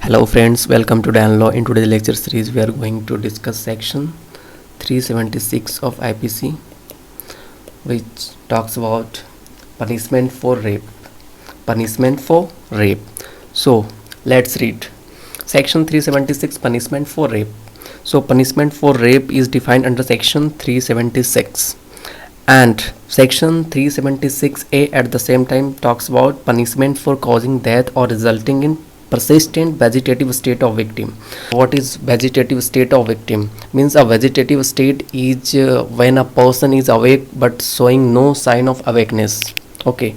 Hello friends, welcome to Dan Law. In today's lecture series, we are going to discuss section 376 of IPC, which talks about punishment for rape. Punishment for rape. So let's read. Section 376, punishment for rape. So punishment for rape is defined under section 376. And section 376A at the same time talks about punishment for causing death or resulting in persistent vegetative state of victim. What is vegetative state of victim? Means a vegetative state is when a person is awake but showing no sign of awakeness. Okay.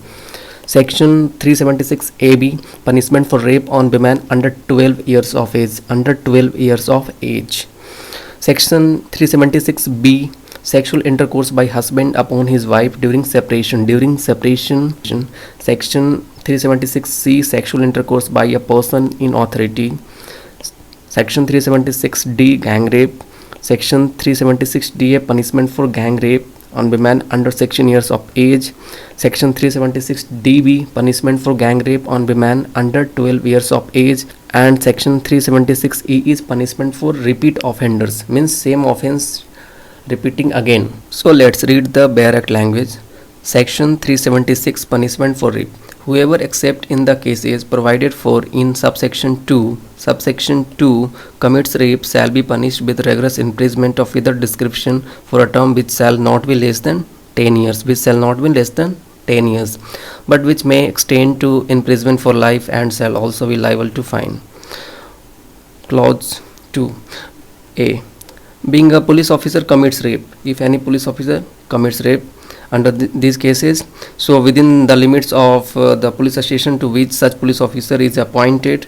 Section 376AB, punishment for rape on women under 12 years of age. Under 12 years of age. Section 376B, sexual intercourse by husband upon his wife during separation. Section 376C, sexual intercourse by a person in authority. Section 376D, gang rape. Section 376DA, punishment for gang rape on women under 16 years of age. Section 376DB, punishment for gang rape on women under 12 years of age. And section 376E is punishment for repeat offenders, means same offense repeating again. So let's read the bare act language. Section 376, punishment for rape. Whoever except in the cases provided for in subsection 2 commits rape shall be punished with rigorous imprisonment of either description for a term which shall not be less than 10 years, but which may extend to imprisonment for life and shall also be liable to fine. Clause 2A. Being a police officer commits rape. If any police officer commits rape under these cases, so within the limits of the police station to which such police officer is appointed,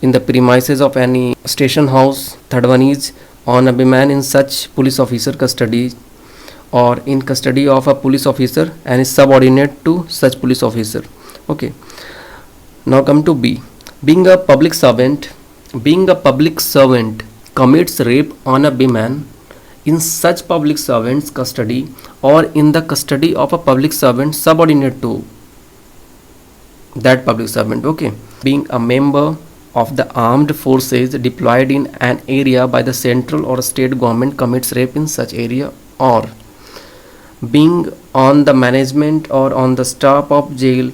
in the premises of any station house. Third one is on a woman in such police officer custody or in custody of a police officer and is subordinate to such police officer. Okay. Now come to B. Being a public servant commits rape on a woman in such public servant's custody or in the custody of a public servant subordinate to that public servant. Okay. Being a member of the armed forces deployed in an area by the central or state government commits rape in such area, or being on the management or on the staff of jail,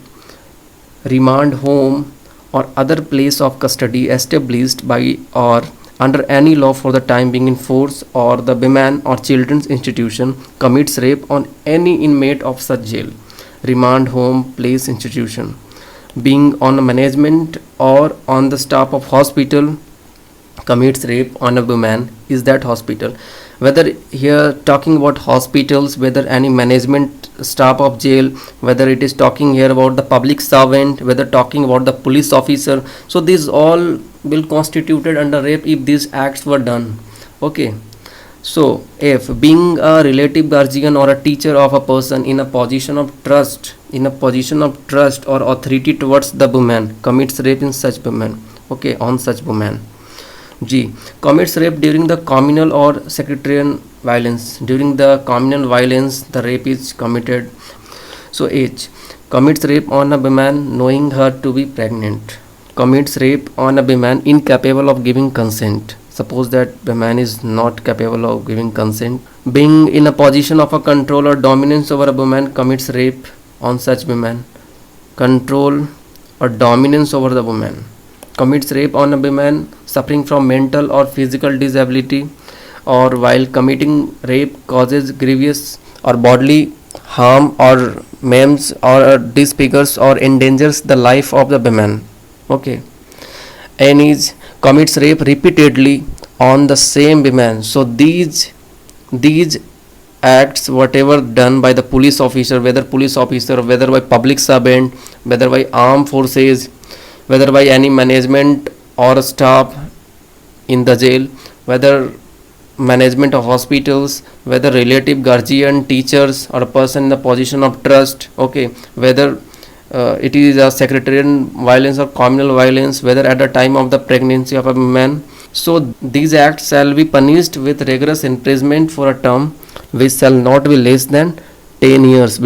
remand home or other place of custody established by or under any law for the time being in force, or the women or children's institution commits rape on any inmate of such jail, remand home, place, institution. Being on a management or on the staff of hospital commits rape on a woman is that hospital. Whether here talking about hospitals, whether any management staff of jail, whether it is talking here about the public servant, whether talking about the police officer, so these all will constituted under rape if these acts were done. Okay. So if being a relative, guardian or a teacher of a person in a position of trust or authority towards the woman commits rape in such woman. Okay, on such woman. G. Commits rape during the communal or sectarian violence. During the communal violence, the rape is committed. So H. Commits rape on a woman knowing her to be pregnant. Commits rape on a woman incapable of giving consent. Suppose that woman is not capable of giving consent. Being in a position of a control or dominance over a woman commits rape on such woman. Control or dominance over the woman. Commits rape on a woman suffering from mental or physical disability, or while committing rape causes grievous or bodily harm or maims or disfigures or endangers the life of the woman. Okay. N is commits rape repeatedly on the same woman. So these acts, whatever done by the police officer, whether by public servant, whether by armed forces, whether by any management or staff in the jail, whether management of hospitals, whether relative, guardian, teachers or a person in the position of trust, okay, whether it is a sectarian violence or communal violence, whether at the time of the pregnancy of a man. So these acts shall be punished with rigorous imprisonment for a term which shall not be less than 10 years,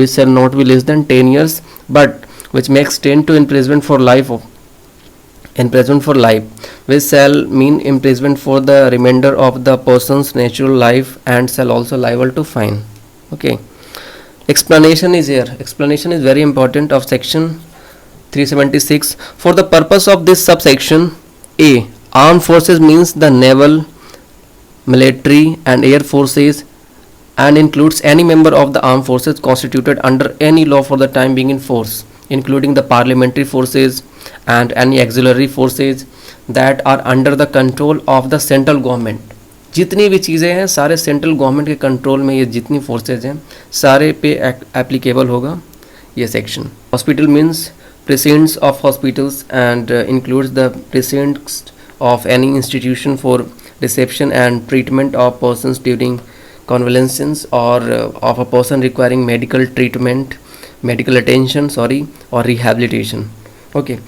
but which may extend to imprisonment for life imprisonment for life, which shall mean imprisonment for the remainder of the person's natural life and shall also liable to fine. Okay, explanation is here. Explanation is very important of section 376. For the purpose of this subsection, A, armed forces means the naval, military and air forces, and includes any member of the armed forces constituted under any law for the time being in force, including the parliamentary forces and any auxiliary forces that are under the control of the central government. जितनी भी चीज़ें हैं सारे central government के control में, ये जितनी forces हैं सारे पे एप्लीकेबल होगा ये section. Hospital means precincts of hospitals and includes the precincts of any institution for reception and treatment of persons during convalescence or of a person requiring medical treatment, medical attention, or rehabilitation. Okay,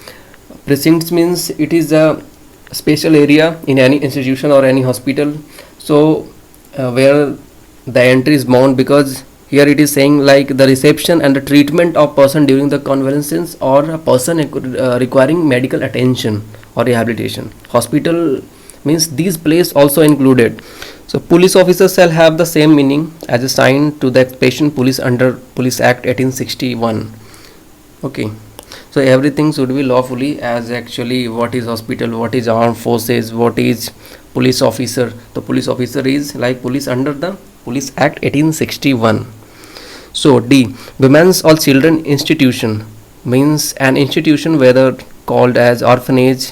precincts means it is a special area in any institution or any hospital, so where the entry is bound, because here it is saying like the reception and the treatment of person during the convalescence or a person requiring medical attention or rehabilitation. Hospital means these place also included. So police officers shall have the same meaning as assigned to the expression police under Police Act 1861. Okay, so everything should be lawfully, as actually what is hospital, what is armed forces, what is police officer. The police officer is like police under the Police Act 1861. So D, women's or children institution means an institution whether called as orphanage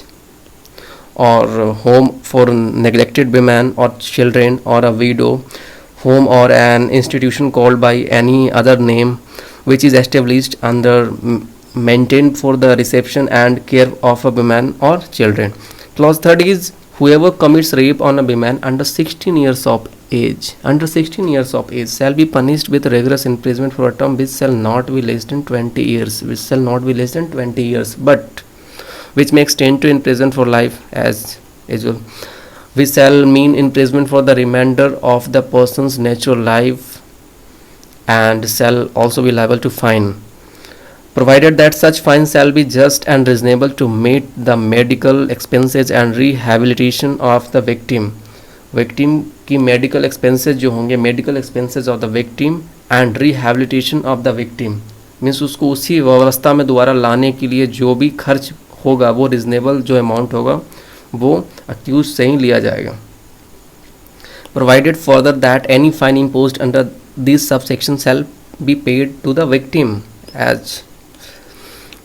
or home for neglected women or children, or a widow home, or an institution called by any other name which is established under maintained for the reception and care of a woman or children. Clause 3 is whoever commits rape on a woman under 16 years of age shall be punished with rigorous imprisonment for a term which shall not be less than 20 years, but which may extend to imprisonment for life as usual, which shall mean imprisonment for the remainder of the person's natural life and shall also be liable to fine, provided that such fine shall be just and reasonable to meet the medical expenses and rehabilitation of the victim. की medical expenses जो होंगे, medical expenses of the victim and rehabilitation of the victim means उसको उसी व्यवस्था में दोबारा लाने के लिए जो भी खर्च होगा वो रिजनेबल जो अमाउंट होगा वो अक्यूज से ही लिया जाएगा. Provided further that any fine imposed under this subsection shall be paid to the victim as.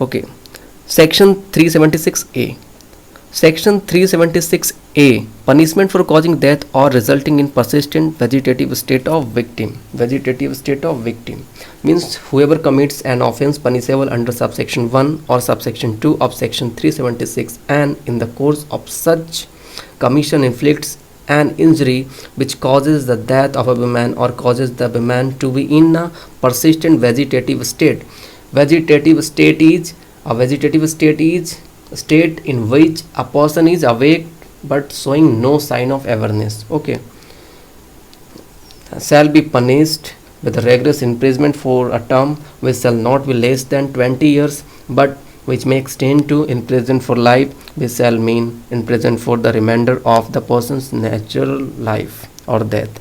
Okay, section 376A. Section 376A, punishment for causing death or resulting in persistent vegetative state of victim. Vegetative state of victim means whoever commits an offence punishable under subsection 1 or subsection 2 of section 376 and in the course of such commission inflicts an injury which causes the death of a woman or causes the woman to be in a persistent vegetative state. Vegetative state is state in which a person is awake but showing no sign of awareness. Okay, shall be punished with rigorous imprisonment for a term which shall not be less than 20 years but which may extend to imprisonment for life, which shall mean imprisonment for the remainder of the person's natural life or death.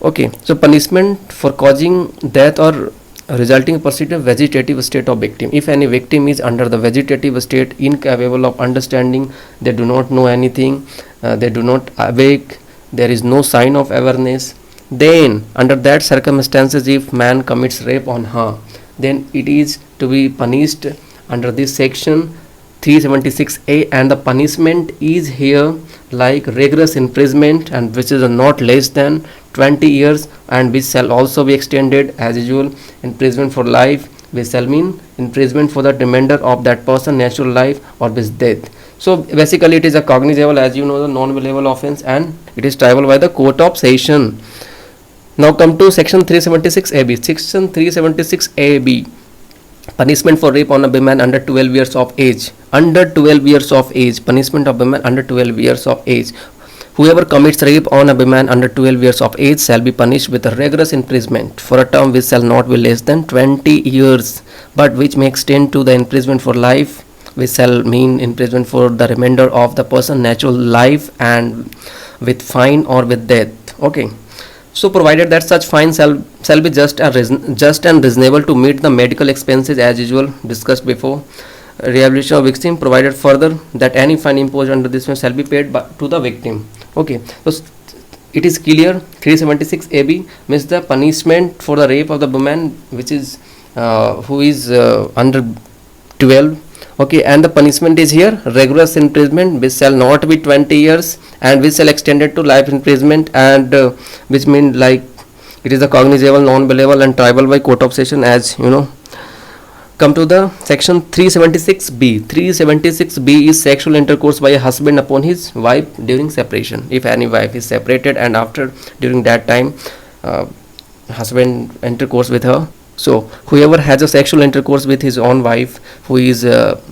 Okay, so punishment for causing death or resulting persistent vegetative state of victim. If any victim is under the vegetative state, incapable of understanding, they do not know anything, they do not awake, there is no sign of awareness, then under that circumstances if man commits rape on her, then it is to be punished under this section 376A, and the punishment is here like rigorous imprisonment and which is not less than 20 years and which shall also be extended as usual. Imprisonment for life, which shall mean imprisonment for the remainder of that person natural life or with death. So basically it is a cognizable, as you know, the non-bailable offence, and it is triable by the court of session. Now come to section 376AB. Section 376AB, punishment for rape on a woman under 12 years of age. Punishment of women under 12 years of age. Whoever commits rape on a woman under 12 years of age shall be punished with a rigorous imprisonment for a term which shall not be less than 20 years but which may extend to the imprisonment for life which shall mean imprisonment for the remainder of the person natural life and with fine or with death. Okay. So provided that such fine shall be just and reasonable to meet the medical expenses as usual discussed before. Rehabilitation of victim, provided further that any fine imposed under this one shall be paid to the victim. Okay, so it is clear. 376 AB means the punishment for the rape of the woman which is who is under 12. Okay, and the punishment is here rigorous imprisonment which shall not be 20 years and which shall extended to life imprisonment, and which mean like it is a cognizable, non-bailable and triable by court of session, as you know. Come to the section 376B. 376B is sexual intercourse by a husband upon his wife during separation. If any wife is separated and after during that time husband intercourse with her, so whoever has a sexual intercourse with his own wife who is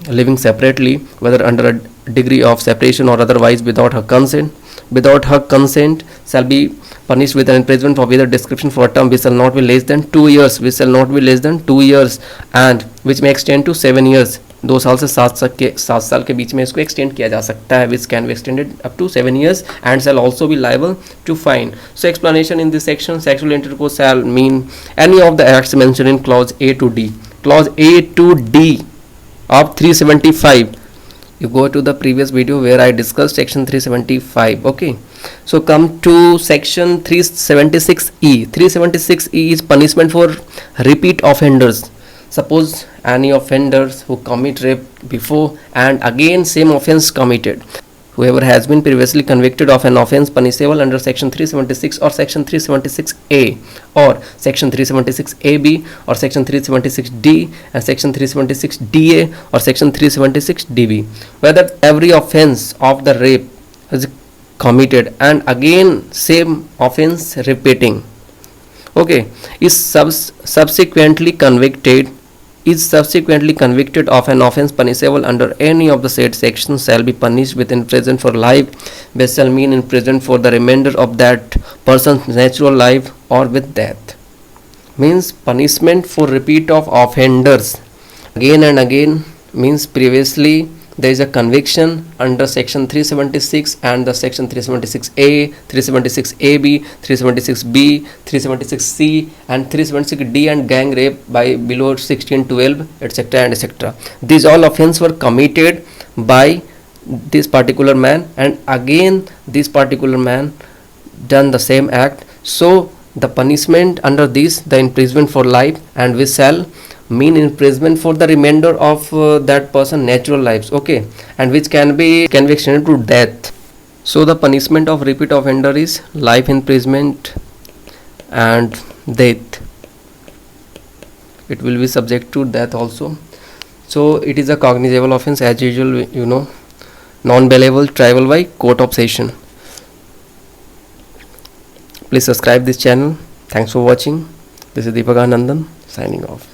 living separately, whether under a degree of separation or otherwise without her consent shall be punished with an imprisonment of either description for a term which shall not be less than 2 years, and which may extend to 7 years. 2 साल से 7 साल के बीच में इसको extend किया जा सकता है, which can be extended up to 7 years and shall also be liable to fine. So explanation in this section: sexual intercourse shall mean any of the acts mentioned in clause A to D. Clause A to D of 375. You go to the previous video where I discussed section 375. Okay, so come to section 376E. 376E is punishment for repeat offenders. Suppose any offenders who commit rape before and again same offense committed, whoever has been previously convicted of an offense punishable under section 376 or section 376A or section 376AB or section 376D and section 376DA or section 376DB, whether every offense of the rape is committed and again same offense repeating, okay, is subsequently convicted of an offense punishable under any of the said sections shall be punished with imprisonment for life, which shall mean imprisonment for the remainder of that person's natural life or with death. Means punishment for repeat of offenders again and again, means previously there is a conviction under section 376 and the section 376A, 376AB, 376B, 376C and 376D and gang rape by below 16, 12, etc. and etc. These all offenses were committed by this particular man and again this particular man done the same act. So the punishment under this, the imprisonment for life, and which shall mean imprisonment for the remainder of that person natural lives, okay, and which can be extended to death. So the punishment of repeat offender is life imprisonment and death. It will be subject to death also. So it is a cognizable offense as usual, you know, non-bailable, triable by court of session. Please subscribe this channel. Thanks for watching. This is Deepak Anandan signing off.